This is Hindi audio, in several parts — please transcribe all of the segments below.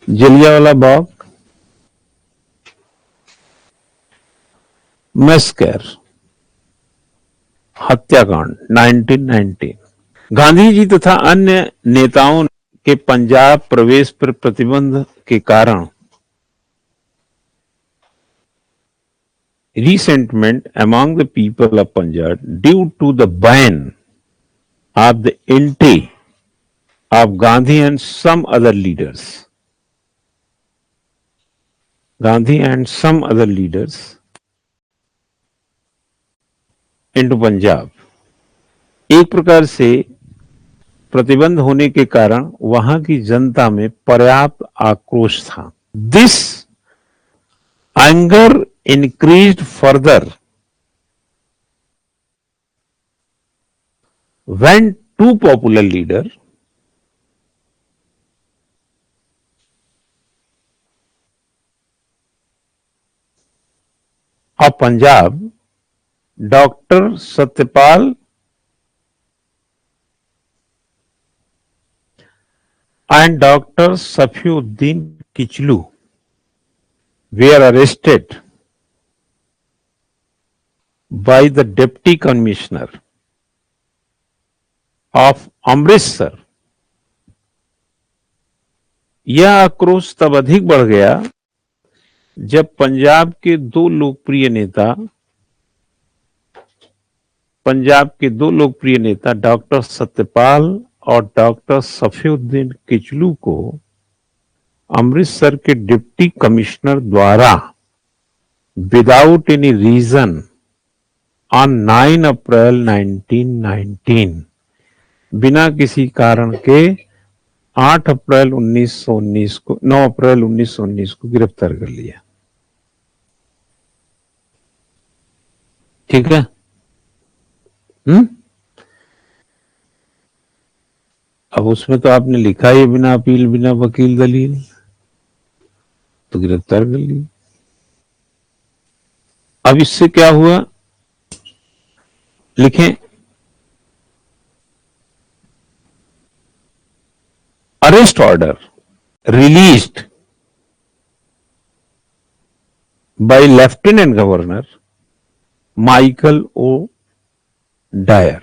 जलियांवाला बाग, मैस्कर हत्याकांड 1919। गांधी जी तथा अन्य नेताओं के पंजाब प्रवेश पर प्रतिबंध के कारण resentment among the people of Punjab due to the ban of the entry of Gandhi and some other leaders. Gandhi and some other leaders into Punjab. एक प्रकार से प्रतिबंध होने के कारण वहां की जनता में पर्याप्त आक्रोश था। This anger increased further when two popular leaders of Punjab, Dr. Satyapal and Dr. Safiuddin Kichlu were arrested by the Deputy Commissioner of Amritsar. यह आक्रोश तब अधिक बढ़ गया जब पंजाब के दो लोकप्रिय नेता डॉक्टर सत्यपाल और डॉक्टर सफीउद्दीन किचलू को अमृतसर के डिप्टी कमिश्नर द्वारा विदाउट एनी रीजन ऑन 9 अप्रैल 1919 बिना किसी कारण के 9 अप्रैल 1919 को गिरफ्तार कर लिया। ठीक है। अब उसमें तो आपने लिखा ही बिना अपील बिना वकील दलील, तो गिरफ्तार कर लिया। अब इससे क्या हुआ, लिखें arrest order released by lieutenant governor Michael O'Dwyer.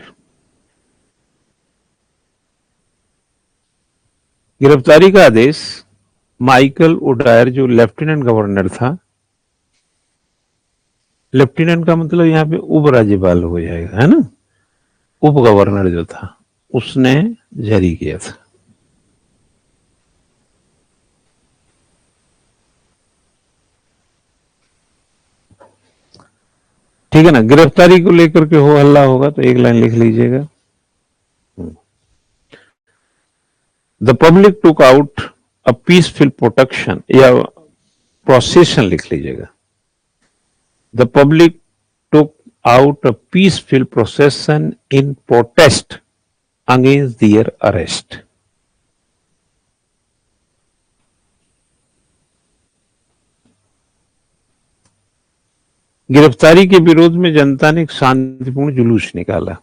गिरफ्तारी का आदेश माइकल ओ डायर जो लेफ्टिनेंट गवर्नर था, लेफ्टिनेंट का मतलब यहां पे उप राज्यपाल हो जाएगा, है ना, उप गवर्नर जो था उसने जारी किया था। ठीक है ना। गिरफ्तारी को लेकर के हो हल्ला होगा तो एक लाइन लिख लीजिएगा। The public took out a peaceful protection या प्रोसेशन लिख लीजिएगा। The public took out a peaceful procession in protest against their arrest. गिरफ्तारी के विरोध में जनता ने एक शांतिपूर्ण जुलूस निकाला।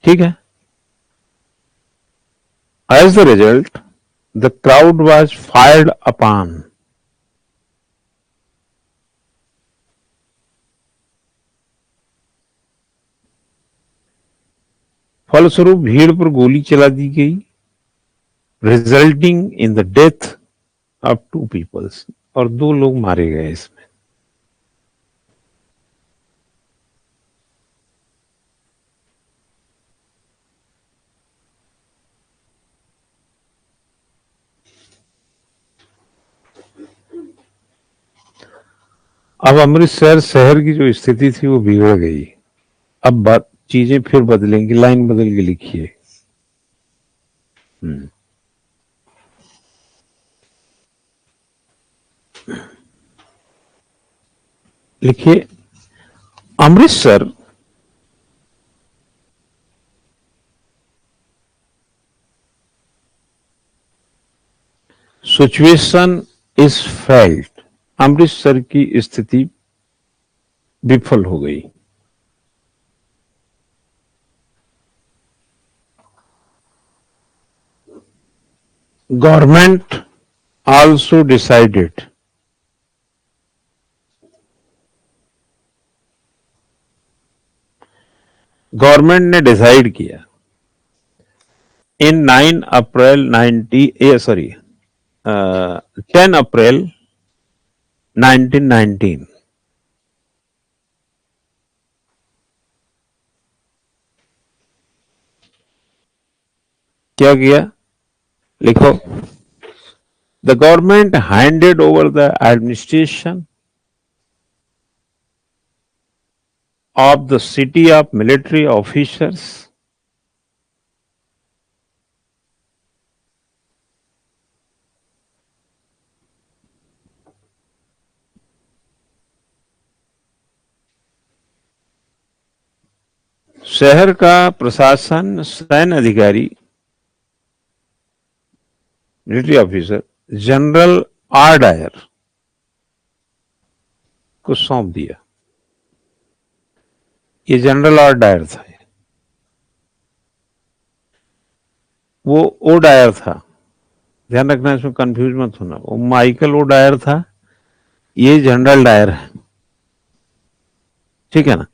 ठीक है। As the result the crowd was fired upon. फलस्वरूप भीड़ पर गोली चला दी गई, resulting in the death of 2 peoples, और 2 लोग मारे गए इसमें। अब अमृतसर शहर की जो स्थिति थी वो बिगड़ गई। अब बात चीजें फिर बदलेंगी, लाइन बदल के लिखिए। लिखिए Amritsar situation is felt. Amritsar की स्थिति विफल हो गई। Government also decided, गवर्नमेंट ने डिसाइड किया इन 9 अप्रैल 10 अप्रैल 1919 क्या किया? लिखो। The government handed over the administration of the city of military officers शहर का प्रशासन सैन्य अधिकारी military officer general R Dyer को सौंप दिया। ये जनरल आर डायर था, वो ओ डायर था, ध्यान रखना, इसमें कंफ्यूज मत होना। वो माइकल ओ डायर था, ये जनरल डायर है, ठीक है ना।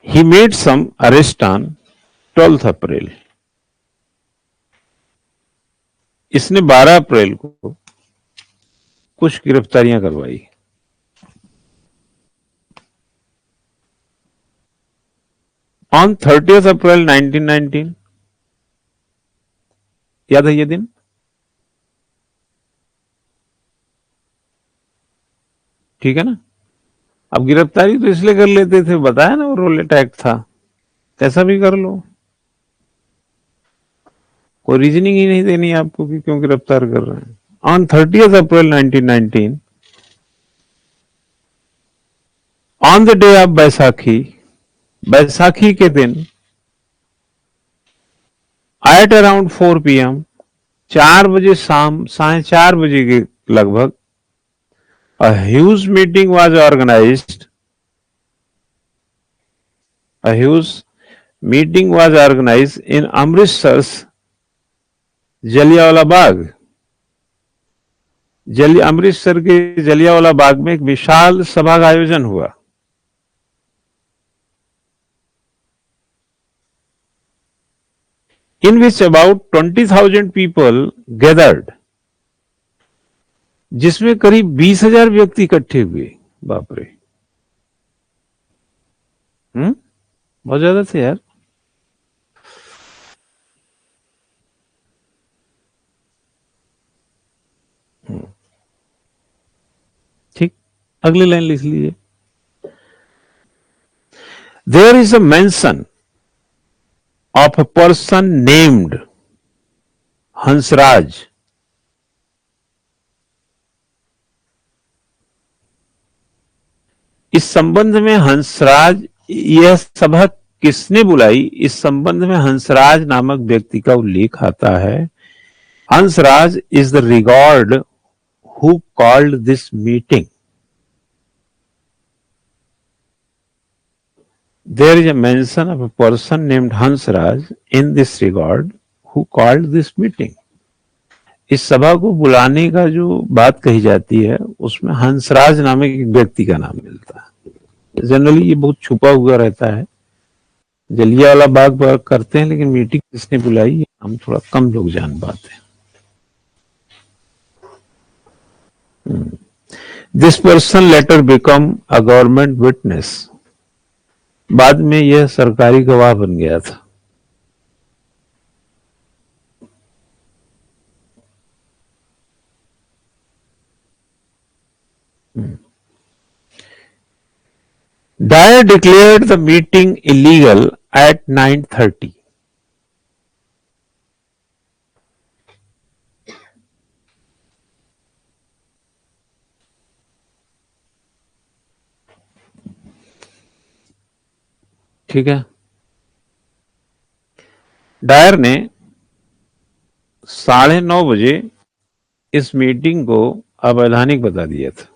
He made some arrest on 12 April, इसने 12 अप्रैल को कुछ गिरफ्तारियां करवाई। ऑन 30th अप्रैल 1919, याद है ये दिन? ठीक है ना। अब गिरफ्तारी तो इसलिए कर लेते थे, बताया ना, वो रोलेट एक्ट था, कैसा भी कर लो, कोई रीजनिंग ही नहीं देनी आपको कि क्यों गिरफ्तार कर रहे हैं। On 30th April 1919, on the day of Baisakhi, Baisakhi के दिन, एट अराउंड 4 PM, 4 बजे शाम, 4:30 के लगभग, a huge meeting was organized. A huge meeting was organized in Amritsar's Jallianwala Bagh. Amritsar के जलियांवाला बाग में एक विशाल सभा का आयोजन हुआ। In which about 20,000 people gathered, जिसमें करीब 20,000 व्यक्ति इकट्ठे हुए। बाप रे, बहुत ज्यादा थे यार। ठीक, अगली लाइन लिख लीजिए। There is a mention of a person named Hansraj. इस संबंध में हंसराज, यह सभा किसने बुलाई, इस संबंध में हंसराज नामक व्यक्ति का उल्लेख आता है। Hansraj is the regard who called this meeting. There is a mention of a person named Hansraj in this regard who called this meeting. इस सभा को बुलाने का जो बात कही जाती है उसमें हंसराज नामक एक व्यक्ति का नाम मिलता है। जनरली ये बहुत छुपा हुआ रहता है, जलियांवाला बाग करते हैं, लेकिन मीटिंग किसने बुलाई हम थोड़ा कम लोग जान पाते हैं। This person letter become a government witness, बाद में यह सरकारी गवाह बन गया था। Dyer declared the meeting illegal at 9:30. ठीक है, डायर ने 9:30 बजे इस मीटिंग को अवैधानिक बता दिया था,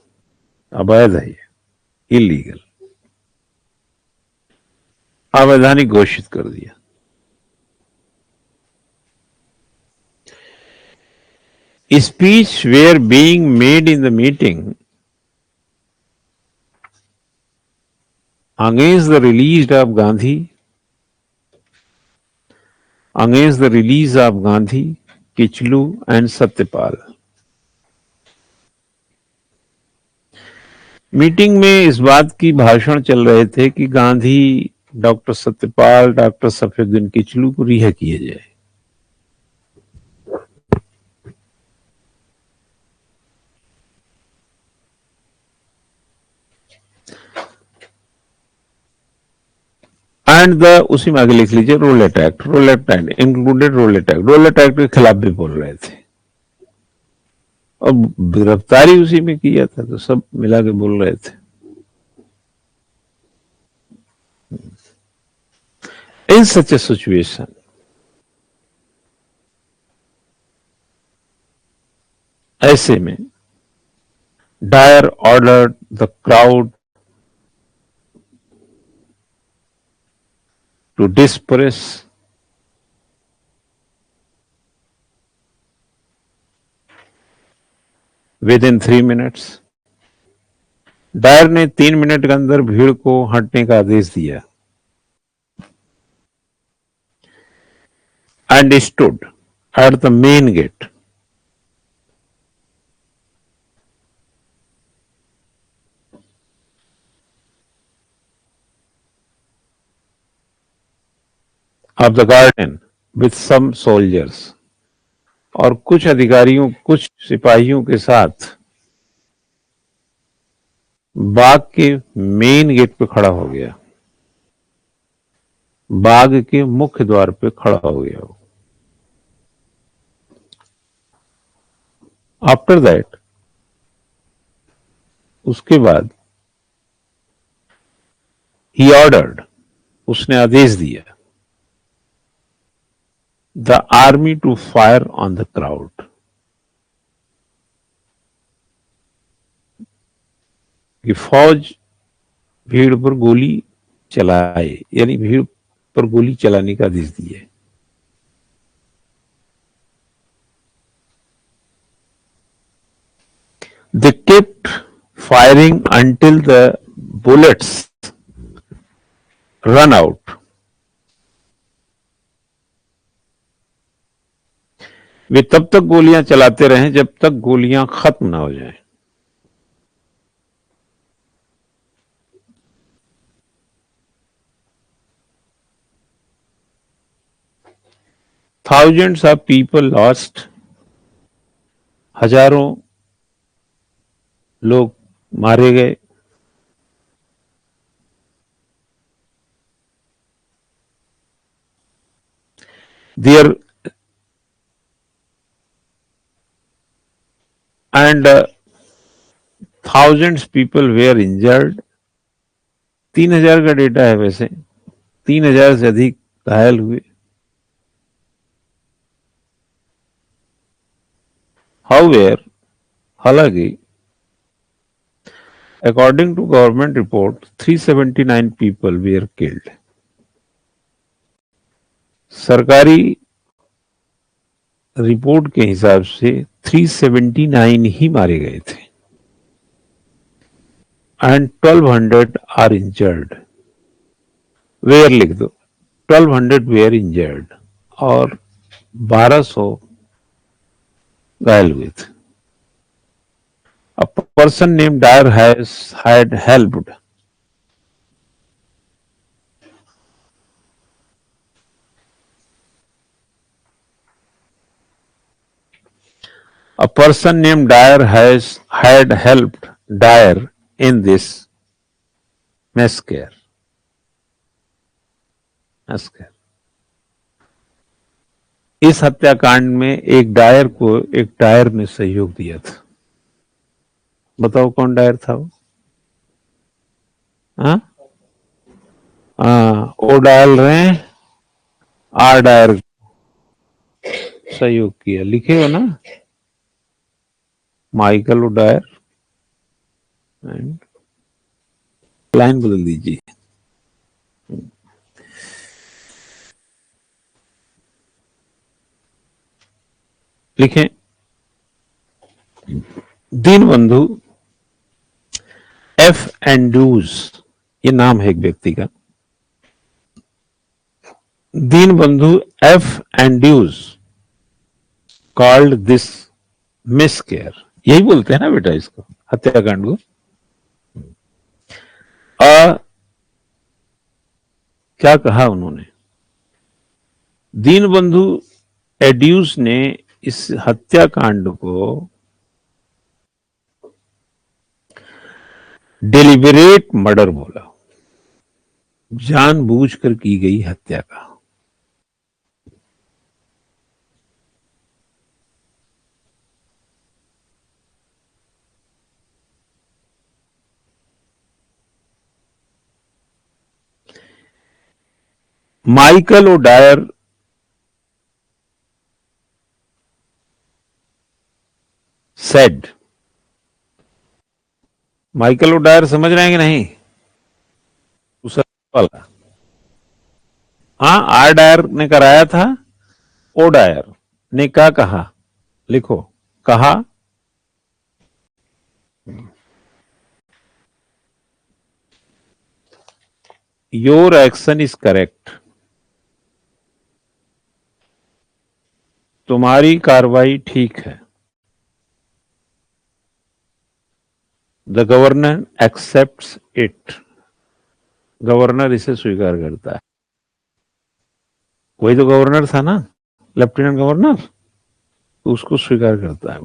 अवैध है, इलीगल, अवैधानिक घोषित कर दिया। Speech were being made in the meeting against the release of Gandhi, Kichlu and Satyapal. Meeting में इस बात की भाषण चल रहे थे कि गांधी, डॉक्टर सत्यपाल, डॉक्टर सफीउद्दीन किचलू को रिहा किए जाए। एंड द उसी में आगे लिख लीजिए Rowlatt Act included Rowlatt Act के खिलाफ भी बोल रहे थे और गिरफ्तारी उसी में किया था, तो सब मिला के बोल रहे थे। इन सच ए सिचुएशन, ऐसे में Dyer ordered the crowd to disperse with in 3 minutes. Dyer ने 3 मिनट के अंदर भीड़ को हटने का आदेश दिया। And stood at the main gate. Of the garden with some soldiers, और कुछ अधिकारियों, कुछ सिपाहियों के साथ बाग के मेन गेट पे खड़ा हो गया, बाग के मुख्य द्वार पे खड़ा हो गया वो। आफ्टर दैट, उसके बाद ही ऑर्डर्ड, उसने आदेश दिया, the army to fire on the crowd, कि फौज भीड़ पर गोली चलाए, यानी भीड़ पर गोली चलाने का आदेश दिया। They kept firing until the bullets run out. वे तब तक गोलियां चलाते रहे जब तक गोलियां खत्म ना हो जाएं। Thousands of people lost, हजारों लोग मारे गए। There and thousands people were injured। 3,000 का डेटा है, वैसे 3,000 से अधिक घायल हुए। However, हालांकि according to government report 379 people were killed। सरकारी रिपोर्ट के हिसाब से 379 ही मारे गए थे एंड 1200 आर इंजर्ड। वेयर लिख दो, 1200 वेयर इंजर्ड, और 1200 घायल हुए थे। A person named Dyer had helped had helped Dyer in this massacre। इस हत्याकांड में एक डायर ने सहयोग दिया था। बताओ कौन डायर था वो? ओ डायल रहे हैं, आर डायर सहयोग किया, लिखेगा ना, माइकल ओडायर। लाइन बदल दीजिए। लिखें दीनबंधु एफ एंड्रूज, ये नाम है एक व्यक्ति का, Deenbandhu F Andrews called this massacre, यही बोलते हैं ना बेटा इसको, हत्याकांड को। क्या कहा उन्होंने? दीनबंधु एड्यूस ने इस हत्याकांड को डेलिबरेट मर्डर बोला, जानबूझकर की गई हत्या का। Michael O'Dwyer said, Michael O'Dwyer समझ रहे हैं कि नहीं? दूसरा वाला, हाँ, आर डायर ने कराया था, ओ डायर ने क्या कहा? लिखो, कहा योर एक्शन इज करेक्ट, तुम्हारी कार्रवाई ठीक है। The governor accepts it, governor इसे स्वीकार करता है। वही तो गवर्नर था ना, लेफ्टिनेंट गवर्नर, तो उसको स्वीकार करता है।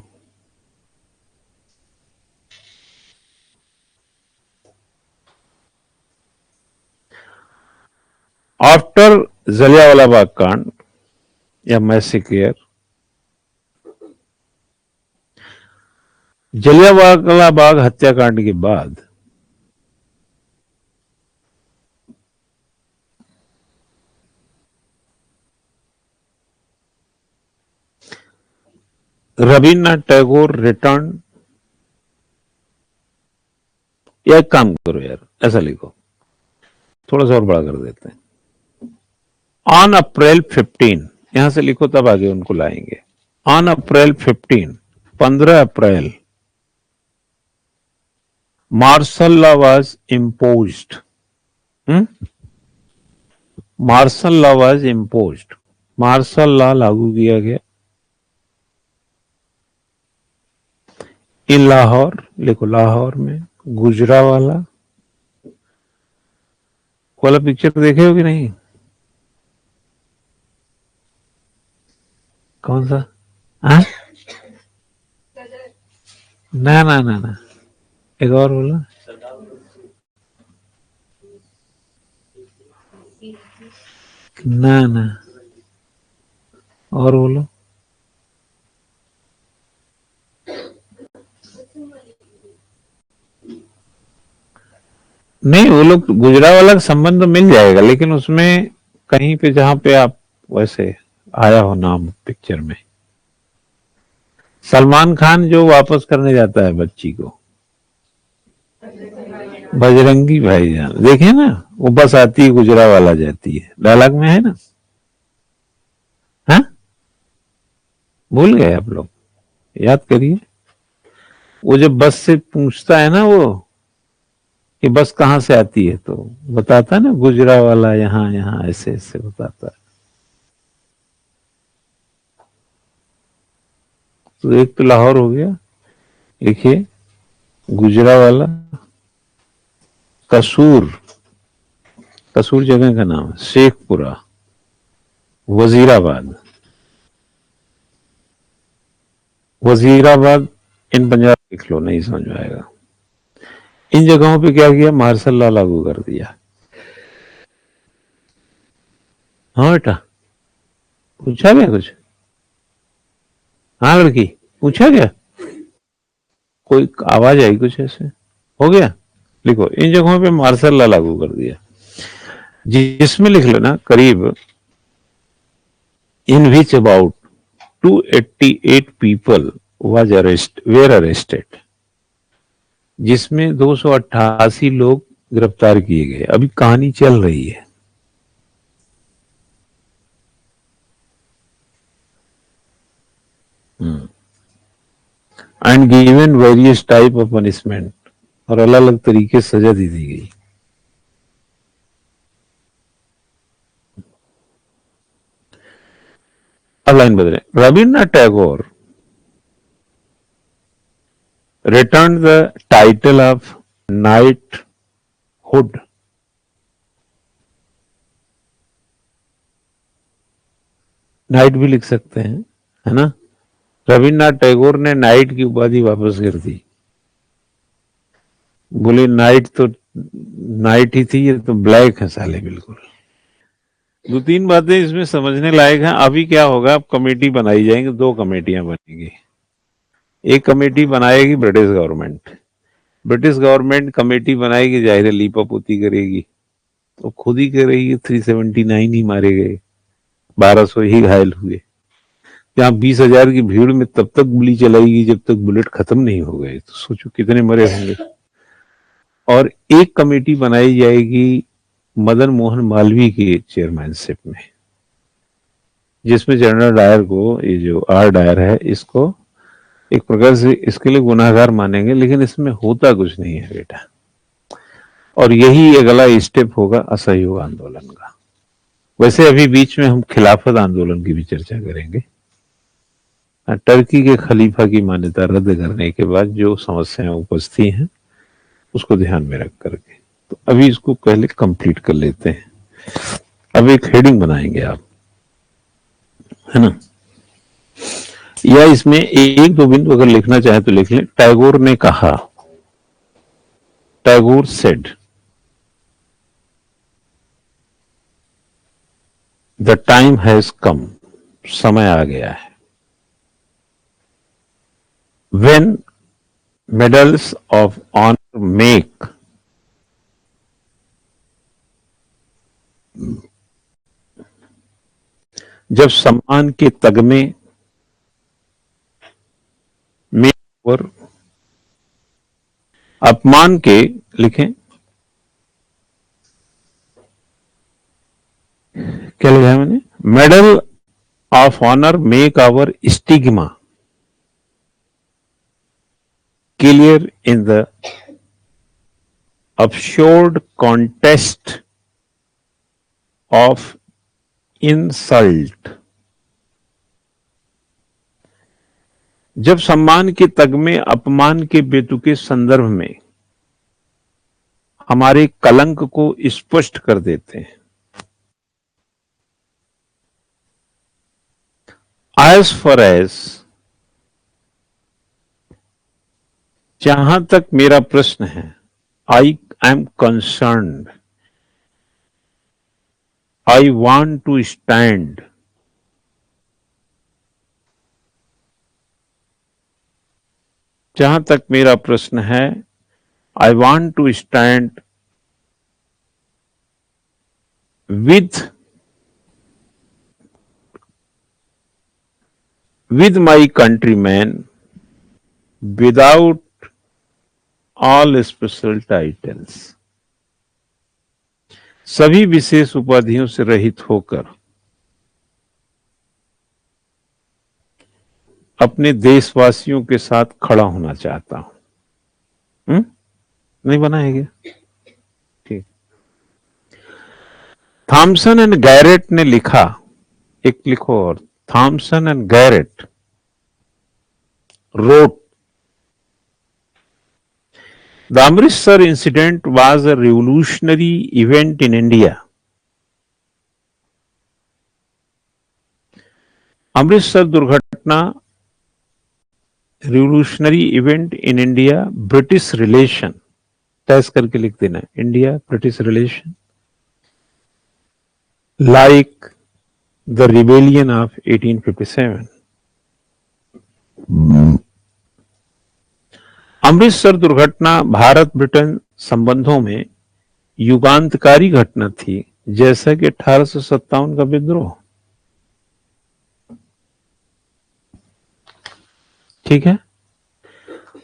आफ्टर जलियांवाला बाग कांड या मैसेकेयर, जलियांवाला बाग हत्याकांड के बाद रविन्द्रनाथ टैगोर रिटर्न, या एक काम करो यार, ऐसा लिखो, थोड़ा सा और बड़ा कर देते हैं, ऑन अप्रैल 15, यहां से लिखो तब आगे उनको लाएंगे। On April 15, 15 April, martial law was imposed, martial law was imposed, martial law लागू किया गया इन लाहौर, लिखो लाहौर में, गुजरावाला वाला पिक्चर देखे हो कि नहीं? कौन सा? हाँ? ना ना ना ना, एक और बोलो। ना ना, और बोलो। नहीं, वो लोग गुजरावाला का संबंध तो मिल जाएगा, लेकिन उसमें कहीं पे जहां पे आप वैसे आया हो नाम पिक्चर में, सलमान खान जो वापस करने जाता है बच्ची को, बजरंगी भाईजान, देखे ना, वो बस आती है गुजरावाला जाती है, डायलॉग में है ना। हाँ, भूल गए आप लोग, याद करिए। वो जब बस से पूछता है ना वो कि बस कहां से आती है, तो बताता है ना गुजरावाला यहाँ यहाँ, ऐसे ऐसे बताता है। तो एक तो लाहौर हो गया, लिखिए गुजरावाला, कसूर, कसूर जगह का नाम है, शेखपुरा, वजीराबाद, वजीराबाद इन पंजाब लिख लो, नहीं समझ में आएगा। इन जगहों पे क्या किया? मार्शल लॉ लागू कर दिया। हाँ बेटा, पूछा क्या कुछ? हाँ लड़की, पूछा क्या? कोई आवाज आई कुछ ऐसे, हो गया? लिखो, इन जगहों पे मार्शल लॉ लागू कर दिया, जिसमें लिख लो ना करीब in which about 288 people were arrested, जिसमें 288 लोग गिरफ्तार किए गए। अभी कहानी चल रही है। And given various type of punishment, और अलग अलग तरीके से सजा दी गई। अब लाइन बदले। Rabindranath Tagore returned the title of knighthood night भी लिख सकते हैं, है ना। रविन्द्रनाथ टैगोर ने नाइट की उपाधि वापस कर दी। बोले नाइट तो नाइट ही थी, ये तो ब्लैक है साले बिल्कुल। दो तीन बातें इसमें समझने लायक हैं। अभी क्या होगा, अब कमेटी बनाई जाएंगी, दो कमेटियां बनेंगी। एक कमेटी बनाएगी British government, British government committee बनाएगी, जाहिर है लीपापोती करेगी, तो खुद ही करेगी। 379 ही मारे गए, 1200 ही घायल हुए। जहां 20,000 की भीड़ में तब तक गोली चलाएगी जब तक बुलेट खत्म नहीं हो गए, तो सोचो कितने मरे होंगे। और एक कमेटी बनाई जाएगी मदन मोहन मालवीय के चेयरमैनशिप में, जिसमें जनरल डायर को, ये जो आर डायर है, इसको एक प्रकार से इसके लिए गुनाहगार मानेंगे, लेकिन इसमें होता कुछ नहीं है बेटा। और यही अगला स्टेप होगा असहयोग आंदोलन का। वैसे अभी बीच में हम खिलाफत आंदोलन की भी चर्चा करेंगे। टर्की के खलीफा की मान्यता रद्द करने के बाद जो समस्याएं उपस्थित हैं उसको ध्यान में रख करके, तो अभी इसको पहले कंप्लीट कर लेते हैं। अब एक हेडिंग बनाएंगे आप, है ना, या इसमें एक दो बिंदु अगर लिखना चाहे तो लिख लें। टैगोर ने कहा, Tagore said, the time has come, समय आ गया है, when medals of honour make जब सम्मान के तगमे में और अपमान के, लिखें क्या लिखा है मैंने, medal of honour make our stigma clear in the absurd contest of insult। जब सम्मान के तगमे अपमान के बेतुके संदर्भ में हमारे कलंक को स्पष्ट कर देते हैं। As far as, जहां तक मेरा प्रश्न है, I am concerned, I want to stand, जहां तक मेरा प्रश्न है, I want to stand with my countrymen without all special titles। सभी विशेष उपाधियों से रहित होकर अपने देशवासियों के साथ खड़ा होना चाहता हूं। नहीं बनाएगा, ठीक। थॉमसन एंड गैरेट ने लिखा, एक लिखो और, Thomson and Garrett wrote, the Amritsar incident was a revolutionary event in India। Amritsar दुर्घटना revolutionary event in India, British relation, टैस करके लिख देना, India British relation, like the rebellion of 1857। Amritsar दुर्घटना भारत ब्रिटेन संबंधों में युगांतकारी घटना थी, जैसा कि 1857 का विद्रोह। ठीक है।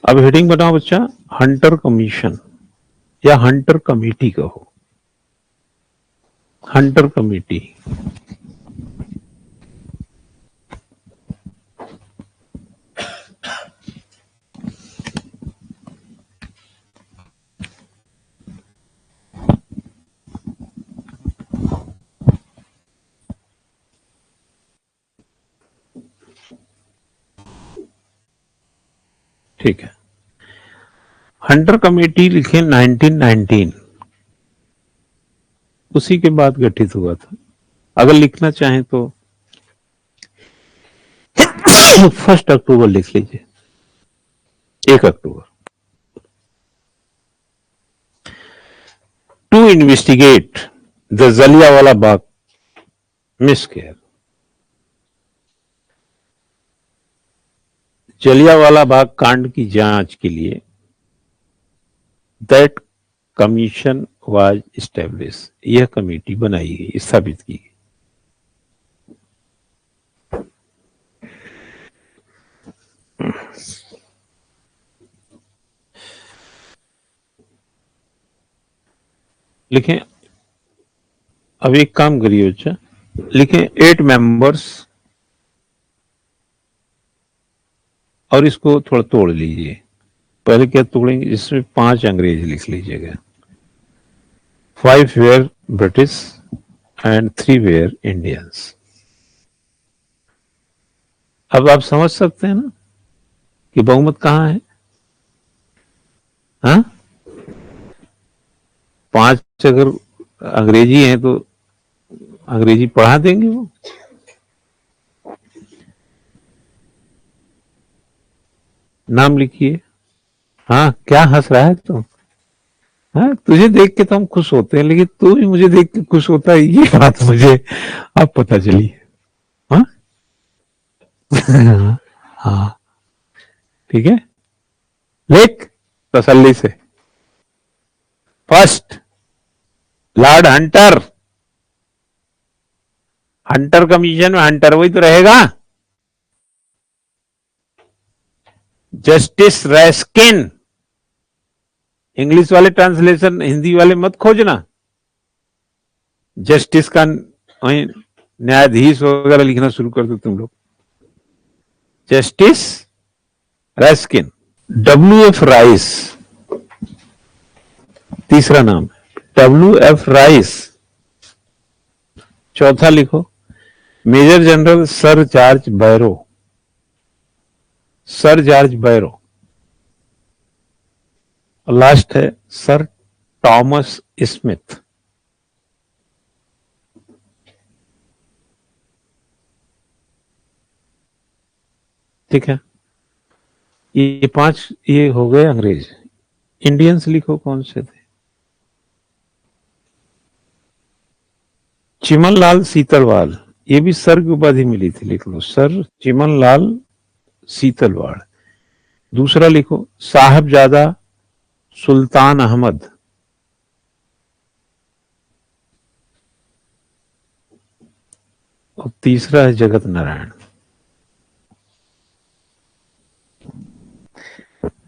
अब हेडिंग बताओ बच्चा, हंटर कमीशन या हंटर कमेटी कहो, हंटर कमेटी। ठीक है। हंटर कमेटी लिखे 1919, उसी के बाद गठित हुआ था। अगर लिखना चाहें तो 1 अक्टूबर लिख लीजिए, 1 अक्टूबर। To investigate the Jallianwala Bagh मिसकेयर, Jallianwala Bagh कांड की जांच के लिए दैट कमीशन वाज एस्टेब्लिश, यह कमेटी बनाई गई, स्थापित की गई। लिखें, अब एक काम करिए बच्चा, लिखें 8 मेंबर्स और इसको थोड़ा तोड़ लीजिए। पहले क्या तोड़ेंगे, इसमें 5 अंग्रेज लिख लीजिएगा। 5 were British and 3 were Indians. अब आप समझ सकते हैं ना कि बहुमत कहां है? हाँ, 5 अगर अंग्रेजी हैं तो अंग्रेजी पढ़ा देंगे वो। नाम लिखिए। हाँ, क्या हंस रहा है तुम? हाँ, तुझे देख के तो हम खुश होते हैं, लेकिन तू भी मुझे देख के खुश होता है, ये बात मुझे अब पता चली। हाँ हाँ, ठीक है, लिख तसल्ली से। First, Lord Hunter. Hunter commission में हंटर वही तो रहेगा। जस्टिस रैस्किन, इंग्लिश वाले ट्रांसलेशन हिंदी वाले मत खोजना। जस्टिस का वही न्यायाधीश वगैरह लिखना शुरू कर दो तुम लोग। जस्टिस रैस्किन। WF राइस तीसरा नाम, WF राइस। चौथा लिखो, मेजर जनरल सर जॉर्ज बैरो, सर जॉर्ज बैरो। और लास्ट है सर टॉमस स्मिथ। ठीक है, ये 5 ये हो गए अंग्रेज। इंडियंस लिखो कौन से थे? चिमन लाल सीतलवाल, ये भी सर की उपाधि मिली थी, लिख लो, सर चिमन लाल सीतलवाड़। दूसरा लिखो साहबजादा सुल्तान अहमद। और तीसरा है जगत नारायण।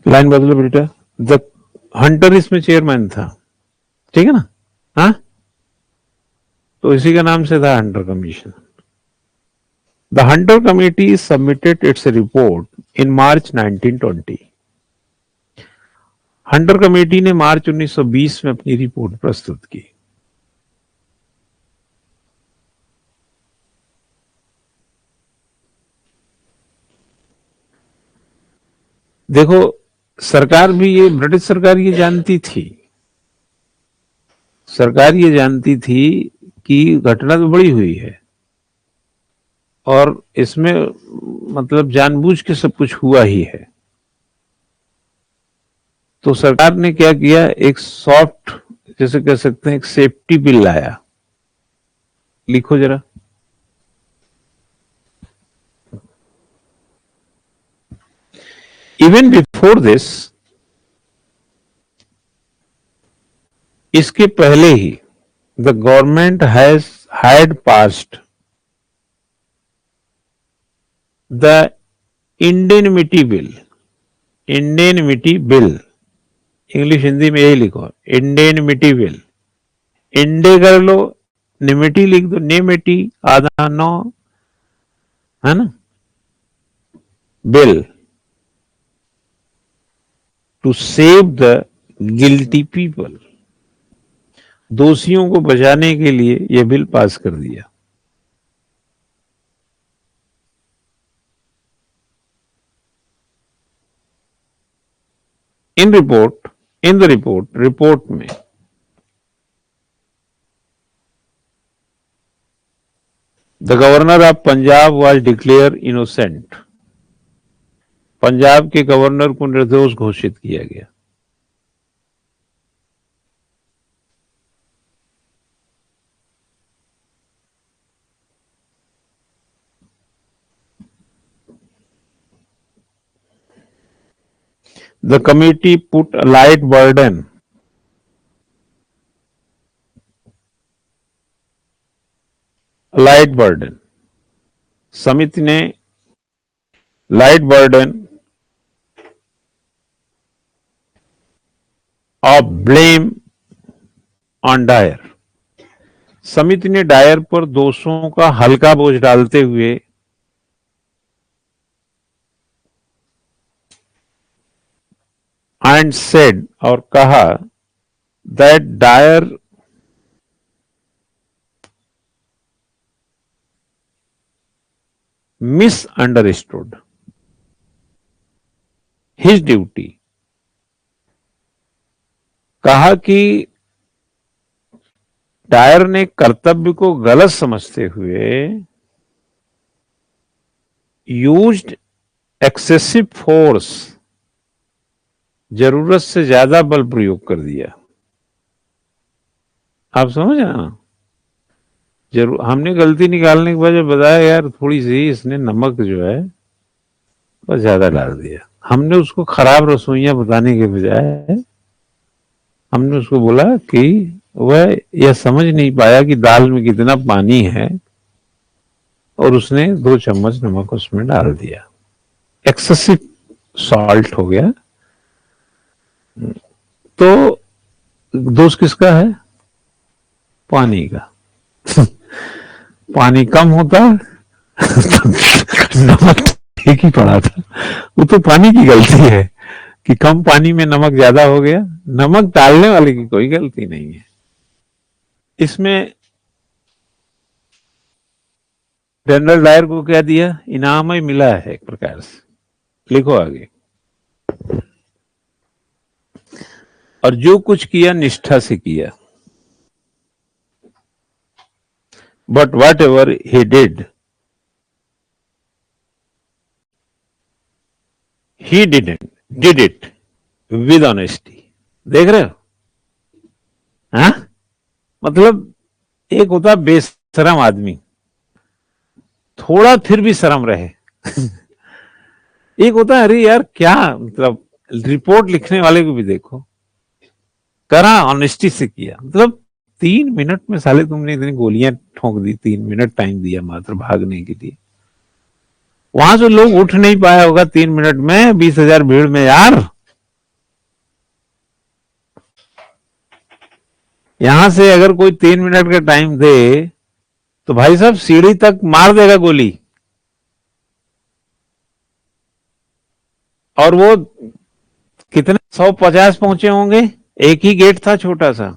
लाइन बदलो बेटा। द हंटर इसमें चेयरमैन था, ठीक है ना? हाँ, तो इसी का नाम से था Hunter commission. The Hunter committee submitted its report in March 1920। Hunter committee ने मार्च 1920 में अपनी रिपोर्ट प्रस्तुत की। देखो, सरकार भी ये, ब्रिटिश सरकार ये जानती थी, सरकार ये जानती थी कि घटना तो बड़ी हुई है और इसमें मतलब जानबूझ के सब कुछ हुआ ही है। तो सरकार ने क्या किया, एक सॉफ्ट, जैसे कह सकते हैं, एक सेफ्टी बिल लाया। लिखो जरा। इवन बिफोर दिस, इसके पहले ही the government had passed the indemnity bill. Indemnity bill, English Hindi में यही लिखो, इंडेनिमिटी बिल। इंडे कर लो, निमिटी लिख दो, नेमिटी आधा नौ, है ना? Bill to save the guilty people, दोषियों को बचाने के लिए यह बिल पास कर दिया। इन द रिपोर्ट में the governor of Punjab was declare innocent. Punjab के गवर्नर को निर्दोष घोषित किया गया। The committee put a light burden समिति ने light burden of blame on Dyer. समिति ने डायर पर दोषों का हल्का बोझ डालते हुए एंड सेड और कहा that Dyer misunderstood his duty। कहा कि डायर ने कर्तव्य को गलत समझते हुए यूज्ड एक्सेसिव फोर्स, जरूरत से ज्यादा बल प्रयोग कर दिया। आप समझ रहे ना? जरूर हमने गलती निकालने के बाद जब बताया यार थोड़ी सी इसने नमक जो है बस ज्यादा डाल दिया, हमने उसको खराब रसोइयां बताने के बजाय हमने उसको बोला कि वह यह समझ नहीं पाया कि दाल में कितना पानी है और उसने 2 चम्मच नमक उसमें डाल दिया, एक्सेसिव सॉल्ट हो गया। तो दोष किसका है? पानी का। पानी कम होता नमक ठीक ही पड़ा था। वो तो पानी की गलती है कि कम पानी में नमक ज्यादा हो गया, नमक डालने वाले की कोई गलती नहीं है। इसमें जनरल डायर को क्या दिया? इनाम ही मिला है एक प्रकार से। लिखो आगे। और जो कुछ किया निष्ठा से किया। But whatever he did it with honesty। देख रहे हो? हाँ? मतलब एक होता बेशरम आदमी, थोड़ा फिर भी शर्म रहे। एक होता है अरे यार क्या मतलब, रिपोर्ट लिखने वाले को भी देखो, करा ऑनेस्टी से किया। मतलब 3 मिनट में साले तुमने इतनी गोलियां ठोक दी, 3 मिनट टाइम दिया मात्र भागने के लिए। वहां से लोग उठ नहीं पाया होगा 3 मिनट में 20,000 भीड़ में यार। यहां से अगर कोई 3 मिनट का टाइम दे तो भाई साहब सीढ़ी तक मार देगा गोली। और वो कितने 150 पहुंचे होंगे, एक ही गेट था छोटा सा।